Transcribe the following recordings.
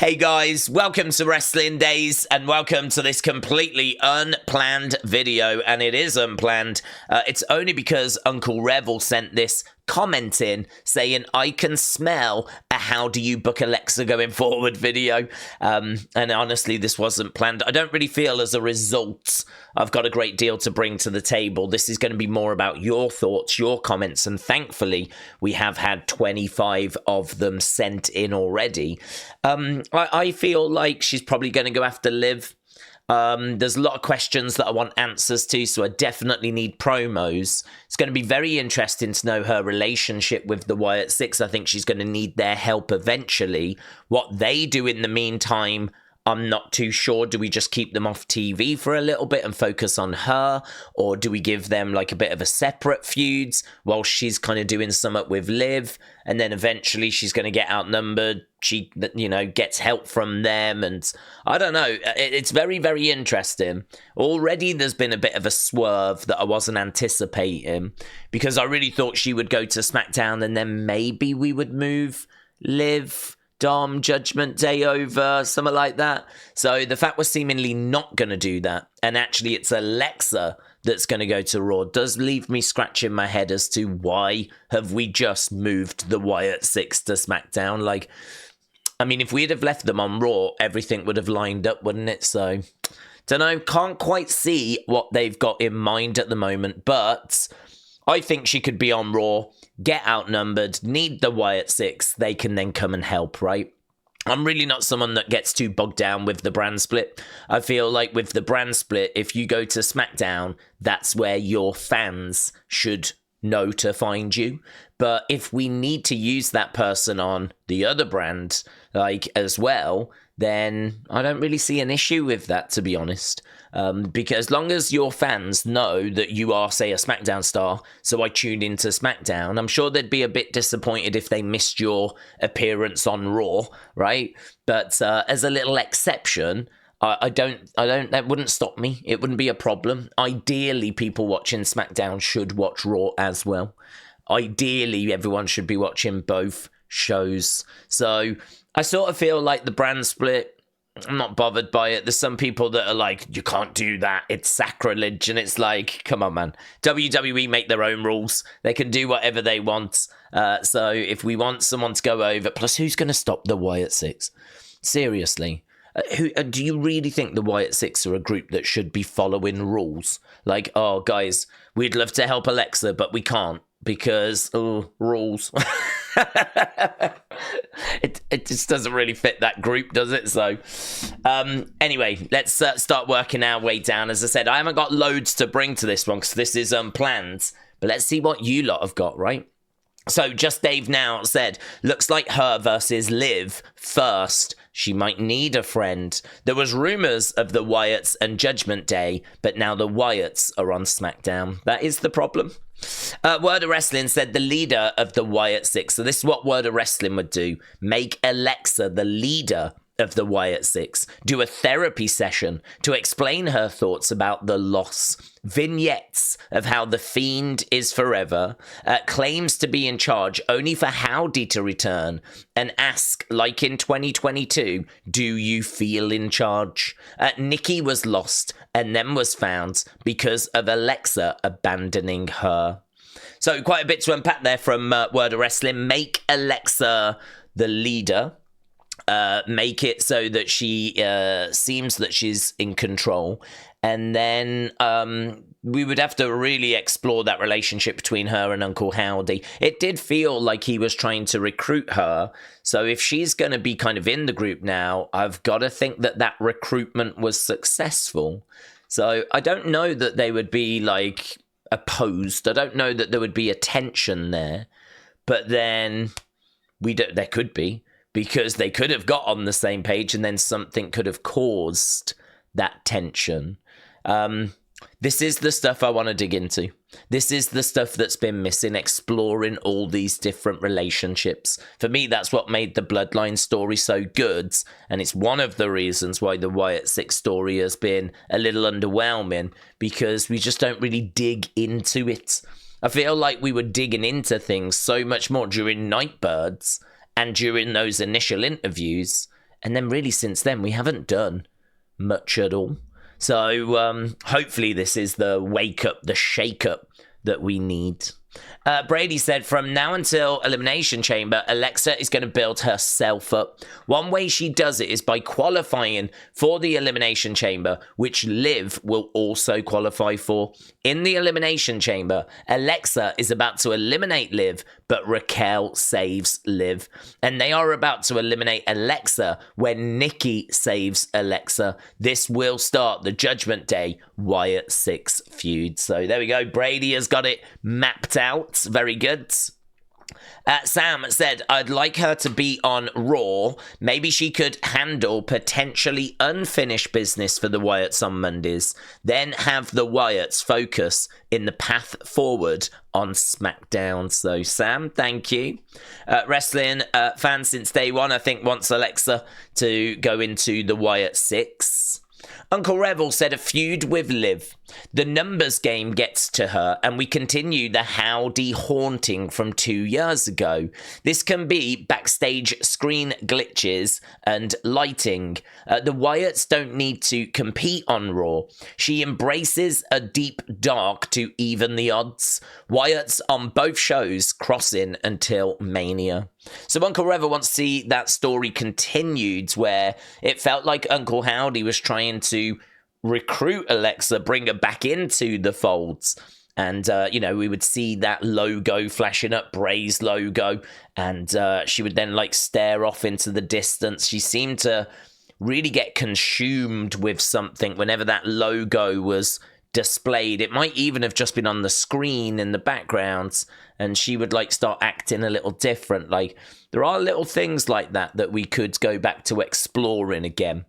Hey guys, welcome to Wrestling Daze and welcome to this completely unplanned video, and it is unplanned. It's only because Uncle Revel sent this comment in saying, I can smell a how do you book Alexa going forward video. And honestly, this wasn't planned. I don't really feel as a result I've got a great deal to bring to the table. This is going to be more about your thoughts, your comments, and thankfully we have had 25 of them sent in already. I feel like she's probably going to go after Liv. There's a lot of questions that I want answers to, so I definitely need promos. It's going to be very interesting to know her relationship with the Wyatt Six. I think she's going to need their help eventually. What they do in the meantime, I'm not too sure. Do we just keep them off TV for a little bit and focus on her? Or do we give them like a bit of a separate feuds while she's kind of doing something with Liv? And then eventually she's going to get outnumbered. She, gets help from them. And I don't know. It's very, very interesting. Already there's been a bit of a swerve that I wasn't anticipating, because I really thought she would go to SmackDown and then maybe we would move Liv, Dom, Judgment Day over, something like that. So the fact we're seemingly not going to do that, and actually it's Alexa that's going to go to Raw, does leave me scratching my head as to why have we just moved the Wyatt Six to SmackDown. Like, I mean, if we'd have left them on Raw, everything would have lined up, wouldn't it? So, don't know, can't quite see what they've got in mind at the moment, but I think she could be on Raw, get outnumbered, need the Wyatt Six, they can then come and help, right? I'm really not someone that gets too bogged down with the brand split. I feel like with the brand split, if you go to SmackDown, that's where your fans should know to find you. But if we need to use that person on the other brand, like, as well, then I don't really see an issue with that, to be honest. Because as long as your fans know that you are, say, a SmackDown star, so I tuned into SmackDown, I'm sure they'd be a bit disappointed if they missed your appearance on Raw, right? But as a little exception, I don't, that wouldn't stop me. It wouldn't be a problem. Ideally, people watching SmackDown should watch Raw as well. Ideally, everyone should be watching both shows. So I sort of feel like the brand split, I'm not bothered by it. There's some people that are like, you can't do that, it's sacrilege. And it's like, come on, man. WWE make their own rules. They can do whatever they want. So if we want someone to go over, plus who's going to stop the Wyatt Six? Seriously. Do you really think the Wyatt Six are a group that should be following rules? Like, oh, guys, we'd love to help Alexa, but we can't because, rules. It just doesn't really fit that group, does it? So, anyway, let's start working our way down. As I said, I haven't got loads to bring to this one because this is unplanned, but let's see what you lot have got, right? So, Just Dave now said, looks like her versus Liv first. She might need a friend. There was rumours of the Wyatts and Judgment Day, but now the Wyatts are on SmackDown. That is the problem. Word of Wrestling said the leader of the Wyatt Six. So this is what Word of Wrestling would do. Make Alexa the leader of the Wyatt Six. Do a therapy session to explain her thoughts about the loss. Vignettes of how the Fiend is forever. Claims to be in charge only for Howdy to return. And ask, like in 2022, do you feel in charge? Nikki was lost and then was found because of Alexa abandoning her. So quite a bit to unpack there from Word of Wrestling. Make Alexa the leader. Make it so that she seems that she's in control, and then we would have to really explore that relationship between her and Uncle Howdy. It did feel like he was trying to recruit her, so if she's going to be kind of in the group now, I've got to think that that recruitment was successful. So I don't know that they would be like opposed. I don't know that there would be a tension there, but then there could be. Because they could have got on the same page and then something could have caused that tension. This is the stuff I want to dig into. This is the stuff that's been missing, exploring all these different relationships. For me, that's what made the Bloodline story so good. And it's one of the reasons why the Wyatt Six story has been a little underwhelming, because we just don't really dig into it. I feel like we were digging into things so much more during Nightbirds and during those initial interviews, And then really since then, we haven't done much at all. So hopefully this is the wake up, the shake up that we need. Brady said, from now until Elimination Chamber, Alexa is going to build herself up. One way she does it is by qualifying for the Elimination Chamber, which Liv will also qualify for. In the Elimination Chamber, Alexa is about to eliminate Liv, but Raquel saves Liv. And they are about to eliminate Alexa when Nikki saves Alexa. This will start the Judgment Day Wyatt 6 feud. So there we go. Brady has got it mapped out. Very good. Sam said, I'd like her to be on Raw. Maybe she could handle potentially unfinished business for the Wyatts on Mondays, then have the Wyatts focus in the path forward on SmackDown. So, Sam, thank you. Wrestling fan since day one, I think, wants Alexa to go into the Wyatt 6. Uncle Revel said a feud with Liv. The numbers game gets to her, and we continue the Howdy haunting from 2 years ago. This can be backstage screen glitches and lighting. The Wyatts don't need to compete on Raw. She embraces a deep dark to even the odds. Wyatts on both shows crossing until Mania. So Uncle Revel wants to see that story continued, where it felt like Uncle Howdy was trying to recruit Alexa, bring her back into the folds. And, we would see that logo flashing up, Bray's logo, and she would then, stare off into the distance. She seemed to really get consumed with something whenever that logo was displayed. It might even have just been on the screen in the background, and she would, start acting a little different. There are little things like that we could go back to exploring again.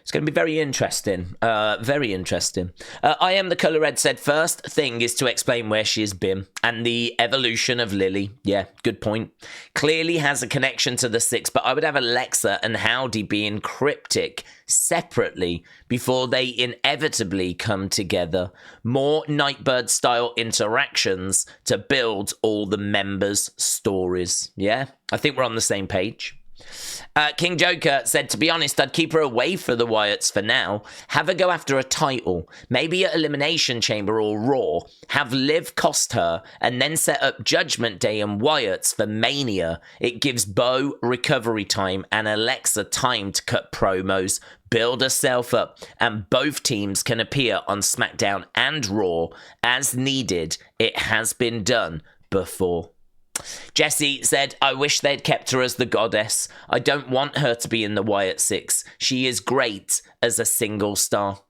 It's going to be very interesting. Very interesting. I Am the Colour Red said, first thing is to explain where she has been and the evolution of Lily. Yeah, good point. Clearly has a connection to the 6, but I would have Alexa and Howdy being cryptic separately before they inevitably come together. More Nightbird-style interactions to build all the members' stories. Yeah, I think we're on the same page. King Joker said, to be honest, I'd keep her away for the Wyatts for now. Have her go after a title, maybe at Elimination Chamber or Raw. Have Liv cost her, and then set up Judgment Day and Wyatts for Mania. It gives Bo recovery time and Alexa time to cut promos, build herself up, and both teams can appear on SmackDown and Raw as needed. It has been done before. Jesse said, I wish they'd kept her as the goddess. I don't want her to be in the Wyatt 6. She is great as a single star.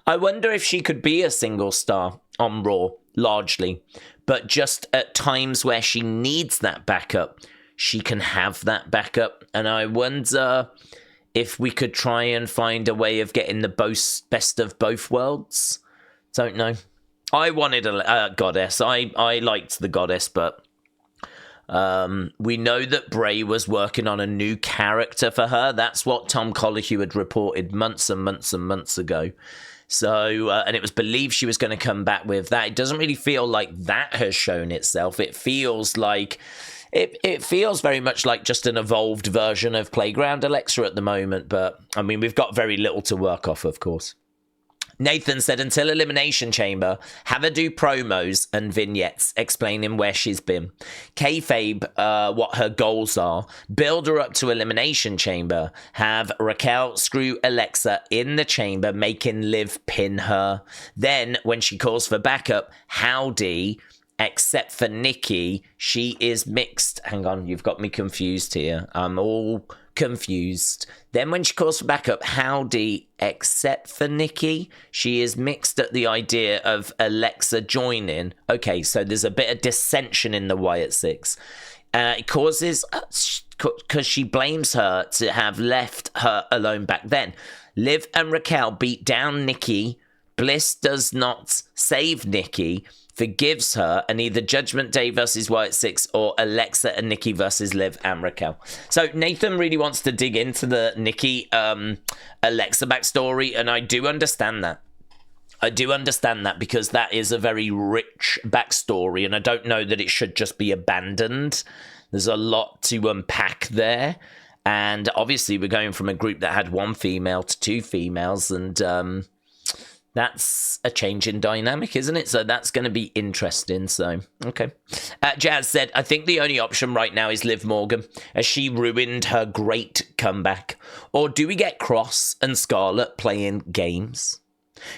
I wonder if she could be a single star on Raw, largely. But just at times where she needs that backup, she can have that backup. And I wonder if we could try and find a way of getting the best of both worlds. Don't know. I wanted a goddess. I liked the goddess, but we know that Bray was working on a new character for her. That's what Tom Colohue had reported months and months and months ago. So, and it was believed she was going to come back with that. It doesn't really feel like that has shown itself. It feels like, it feels very much like just an evolved version of Playground Alexa at the moment. But, I mean, we've got very little to work off, of course. Nathan said, until Elimination Chamber, have her do promos and vignettes explaining where she's been. Kayfabe what her goals are. Build her up to Elimination Chamber. Have Raquel screw Alexa in the chamber, making Liv pin her. Then, when she calls for backup, Howdy, except for Nikki, she is mixed. Hang on, you've got me confused here. I'm all confused. Then when she calls for backup, Howdy, except for Nikki, she is mixed at the idea of Alexa joining. Okay, so there's a bit of dissension in the Wyatt 6. It causes, because she blames her to have left her alone back then. Liv and Raquel beat down Nikki. Bliss does not save Nikki, forgives her, and either Judgment Day versus Wyatt 6 or Alexa and Nikki versus Liv and Raquel. So Nathan really wants to dig into the Nikki Alexa backstory, and I do understand that. I do understand that because that is a very rich backstory, and I don't know that it should just be abandoned. There's a lot to unpack there. And obviously, we're going from a group that had 1 female to 2 females, and that's a change in dynamic, isn't it? So that's going to be interesting. So, okay. Jazz said, I think the only option right now is Liv Morgan, as she ruined her great comeback. Or do we get Cross and Scarlett playing games?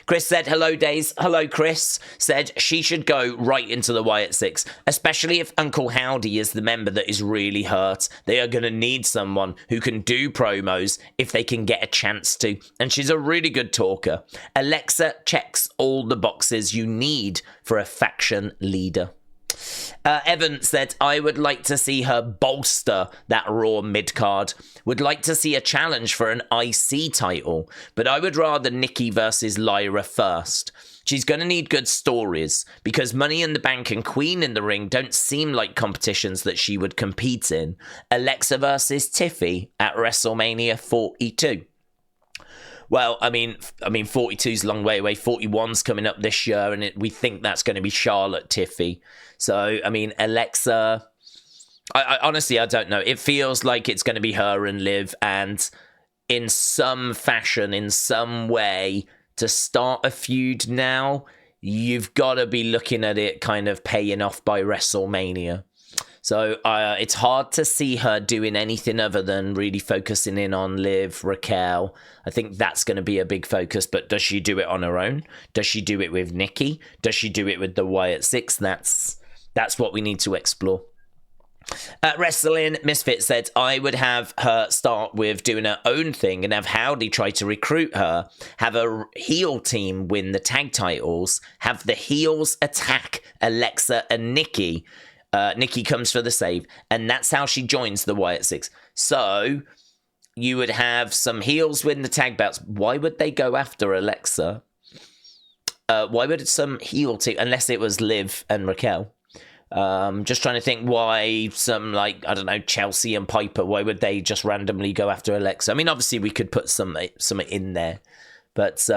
Chris said, hello, Daze. Hello, Chris. Said she should go right into the Wyatt Six, especially if Uncle Howdy is the member that is really hurt. They are going to need someone who can do promos if they can get a chance to. And she's a really good talker. Alexa checks all the boxes you need for a faction leader. Evan said, I would like to see her bolster that Raw mid-card. Would like to see a challenge for an IC title, but I would rather Nikki versus Lyra first. She's going to need good stories, because Money in the Bank and Queen in the Ring don't seem like competitions that she would compete in. Alexa versus Tiffy at WrestleMania 42. Well, I mean, 42's a long way away. 41's coming up this year, and we think that's going to be Charlotte Tiffy. So, I mean, Alexa, I honestly, I don't know. It feels like it's going to be her and Liv, and in some fashion, in some way, to start a feud now, you've got to be looking at it kind of paying off by WrestleMania. So it's hard to see her doing anything other than really focusing in on Liv, Raquel. I think that's going to be a big focus, but does she do it on her own? Does she do it with Nikki? Does she do it with the Wyatt Six? That's what we need to explore. Wrestling Misfit said, I would have her start with doing her own thing and have Howdy try to recruit her, have a heel team win the tag titles, have the heels attack Alexa and Nikki. Nikki comes for the save, and that's how she joins the Wyatt Six. So you would have some heels win the tag belts. Why would they go after Alexa? Why would some heel team, unless it was Liv and Raquel? Just trying to think why some, like, I don't know, Chelsea and Piper, why would they just randomly go after Alexa? I mean, obviously we could put some in there, but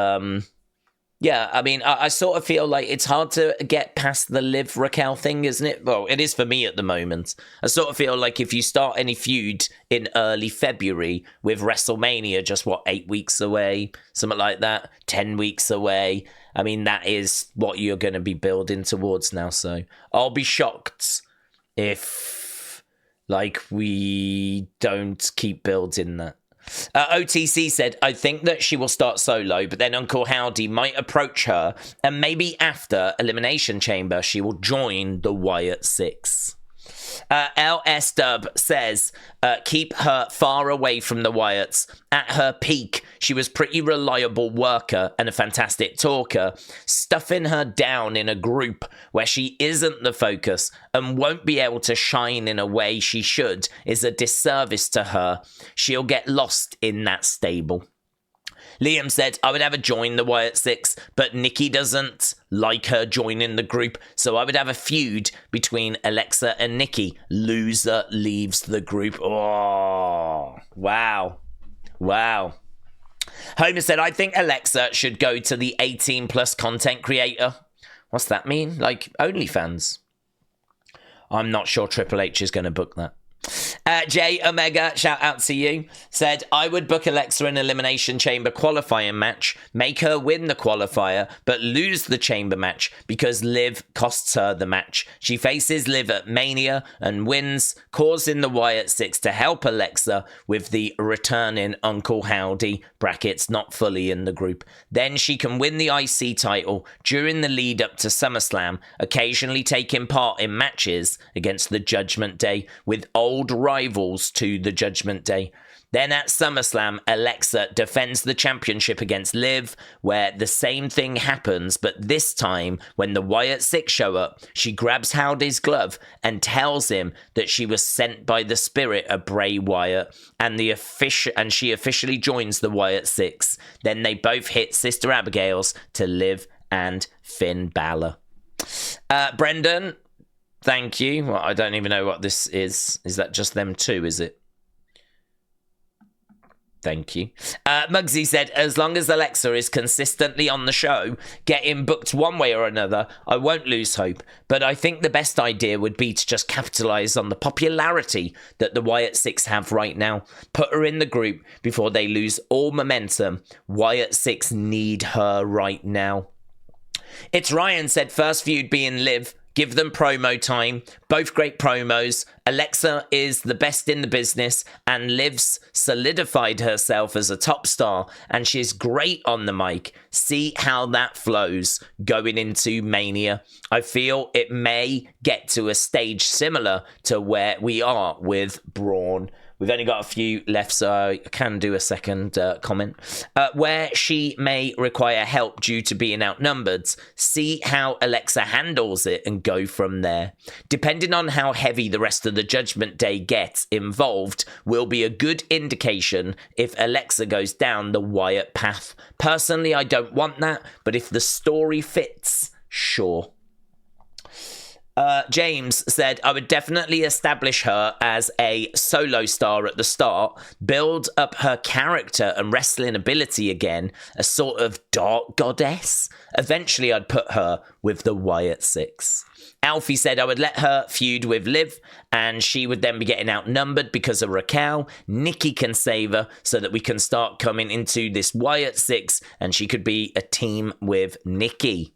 yeah, I mean, I sort of feel like it's hard to get past the Liv Raquel thing, isn't it? Well, it is for me at the moment. I sort of feel like if you start any feud in early February with WrestleMania just, 8 weeks away? Something like that. 10 weeks away. I mean, that is what you're going to be building towards now. So I'll be shocked if, we don't keep building that. OTC said, I think that she will start solo, but then Uncle Howdy might approach her, and maybe after Elimination Chamber, she will join the Wyatt Six. LS Dub says, keep her far away from the Wyatts. At her peak, she was pretty reliable worker and a fantastic talker. Stuffing her down in a group where she isn't the focus and won't be able to shine in a way she should is a disservice to her. She'll get lost in that stable. Liam said, I would have her join the Wyatt Six, but Nikki doesn't like her joining the group, so I would have a feud between Alexa and Nikki. Loser leaves the group. Oh, wow. Homer said, I think Alexa should go to the 18-plus content creator. What's that mean? Like, OnlyFans? I'm not sure Triple H is going to book that. J Omega, shout out to you, said, I would book Alexa an Elimination Chamber qualifying match, make her win the qualifier, but lose the chamber match because Liv costs her the match. She faces Liv at Mania and wins, causing the Wyatt Six to help Alexa with the returning Uncle Howdy, brackets not fully in the group. Then she can win the IC title during the lead up to SummerSlam, occasionally taking part in matches against the Judgment Day with old rivals to the Judgment Day. Then at SummerSlam, Alexa defends the championship against Liv, where the same thing happens, but this time, when the Wyatt Six show up, she grabs Howdy's glove and tells him that she was sent by the spirit of Bray Wyatt, and she officially joins the Wyatt Six. Then they both hit Sister Abigail's to Liv and Finn Balor. Brendan, thank you. Well, I don't even know what this is. Is that just them two, is it? Thank you. Muggsy said, as long as Alexa is consistently on the show, getting booked one way or another, I won't lose hope. But I think the best idea would be to just capitalize on the popularity that the Wyatt Six have right now. Put her in the group before they lose all momentum. Wyatt Six need her right now. It's Ryan said, first feud being Liv. Give them promo time. Both great promos. Alexa is the best in the business, and Liv's solidified herself as a top star, and she's great on the mic. See how that flows going into Mania. I feel it may get to a stage similar to where we are with Braun. We've only got a few left, so I can do a second comment. Where she may require help due to being outnumbered, see how Alexa handles it and go from there. Depending on how heavy the rest of the Judgment Day gets involved will be a good indication if Alexa goes down the Wyatt path. Personally, I don't want that, but if the story fits, sure. James said, I would definitely establish her as a solo star at the start, build up her character and wrestling ability again, a sort of dark goddess. Eventually, I'd put her with the Wyatt Six. Alfie said, I would let her feud with Liv, and she would then be getting outnumbered because of Raquel. Nikki can save her so that we can start coming into this Wyatt Six, and she could be a team with Nikki.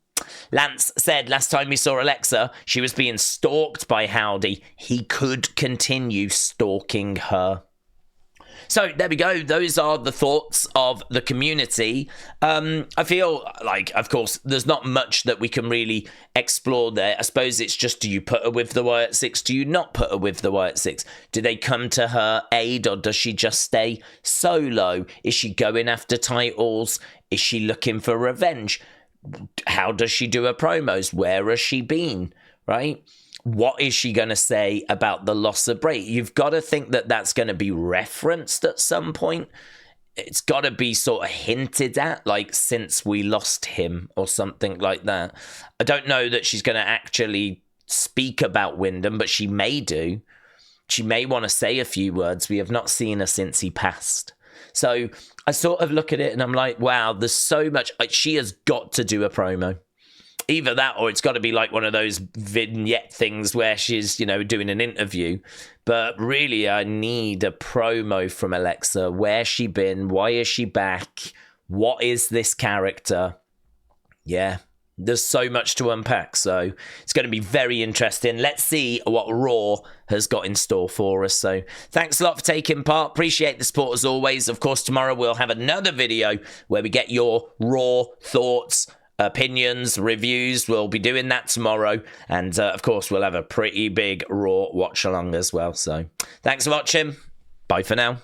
Lance said, last time we saw Alexa, she was being stalked by Howdy. He could continue stalking her. So there we go. Those are the thoughts of the community. I feel like, of course, there's not much that we can really explore there. I suppose it's just, do you put her with the Wyatt Six? Do you not put her with the Wyatt Six? Do they come to her aid, or does she just stay solo? Is she going after titles? Is she looking for revenge? How does she do her promos? Where has she been? Right? What is she going to say about the loss of Bray? You've got to think that that's going to be referenced at some point. It's got to be sort of hinted at, like, since we lost him or something like that. I don't know that she's going to actually speak about Wyndham, but she may do. She may want to say a few words. We have not seen her since he passed. So I sort of look at it and I'm like, wow, there's so much. Like, she has got to do a promo. Either that, or it's got to be like one of those vignette things where she's, doing an interview. But really, I need a promo from Alexa. Where's she been? Why is she back? What is this character? Yeah. There's so much to unpack, so it's going to be very interesting. Let's see what Raw has got in store for us. So thanks a lot for taking part. Appreciate the support as always. Of course, tomorrow we'll have another video where we get your Raw thoughts, opinions, reviews. We'll be doing that tomorrow. And, of course, we'll have a pretty big Raw watch-along as well. So thanks for watching. Bye for now.